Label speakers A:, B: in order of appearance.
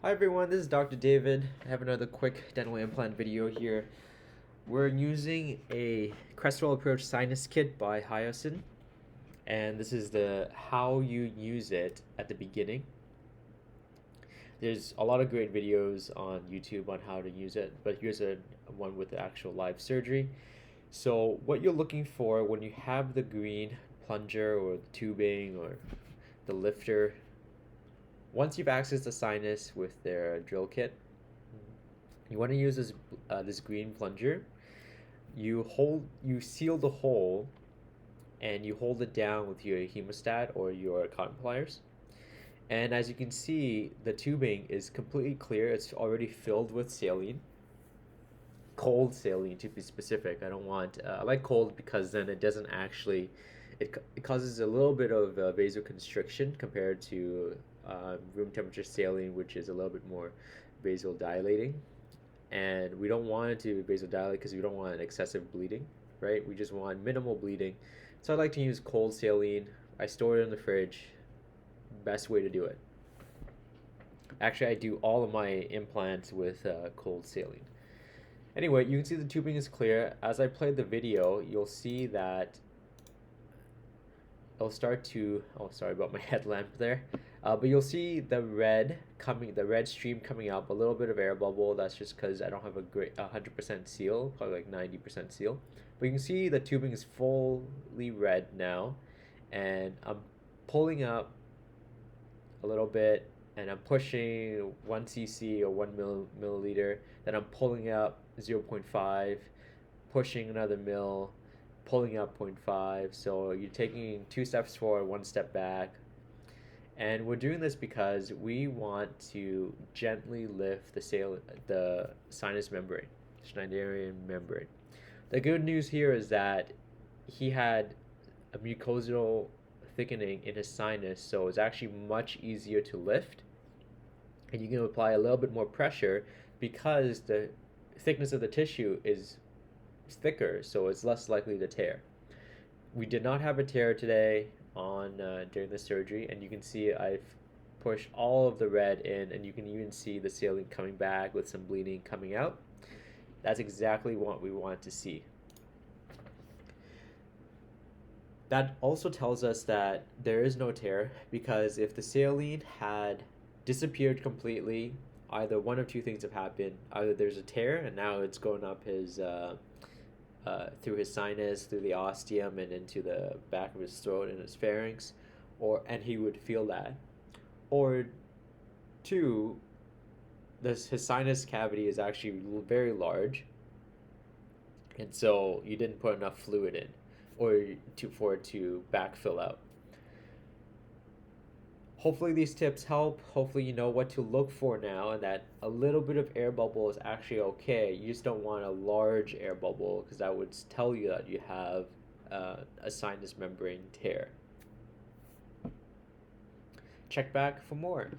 A: Hi everyone, this is Dr. David. I have another quick dental implant video here. We're using a Crestal approach sinus kit by Hiossen, and this is the how you use it at the beginning. There's a lot of great videos on YouTube on how to use it, but here's a one with the actual live surgery. So what you're looking for when you have the green plunger or the tubing or the lifter, once you've accessed the sinus with their drill kit, you want to use this green plunger. You seal the hole, and you hold it down with your hemostat or your cotton pliers. And as you can see, the tubing is completely clear. It's already filled with saline, cold saline to be specific. I like cold because then it doesn't actually, it causes a little bit of vasoconstriction compared to room temperature saline, which is a little bit more vasodilating. And we don't want it to vasodilate because we don't want an excessive bleeding, right? We just want minimal bleeding. So I like to use cold saline. I store it in the fridge. Best way to do it. Actually, I do all of my implants with cold saline. Anyway, you can see the tubing is clear. As I play the video, you'll see that it'll start to, oh, sorry about my headlamp there. But you'll see the red stream coming up, a little bit of air bubble. That's just because I don't have a great 100% seal, probably like 90% seal. But you can see the tubing is fully red now, and I'm pulling up a little bit, and I'm pushing 1 cc or 1 milliliter. Then I'm pulling up 0.5, pushing another mil, pulling up 0.5. So you're taking 2 steps forward, 1 step back. And we're doing this because we want to gently lift the sinus membrane, Schneiderian membrane. The good news here is that he had a mucosal thickening in his sinus, so it's actually much easier to lift. And you can apply a little bit more pressure because the thickness of the tissue is thicker, so it's less likely to tear. We did not have a tear today during the surgery, and you can see I've pushed all of the red in, and you can even see the saline coming back with some bleeding coming out. That's exactly what we want to see. That also tells us that there is no tear, because if the saline had disappeared completely, either one of two things have happened. Either there's a tear and now it's going up his through his sinus, through the ostium, and into the back of his throat and his pharynx, and he would feel that. Or two, his sinus cavity is actually very large, and so you didn't put enough fluid in, or for it to backfill out. Hopefully these tips help. Hopefully you know what to look for now, and that a little bit of air bubble is actually okay. You just don't want a large air bubble, because that would tell you that you have a sinus membrane tear. Check back for more.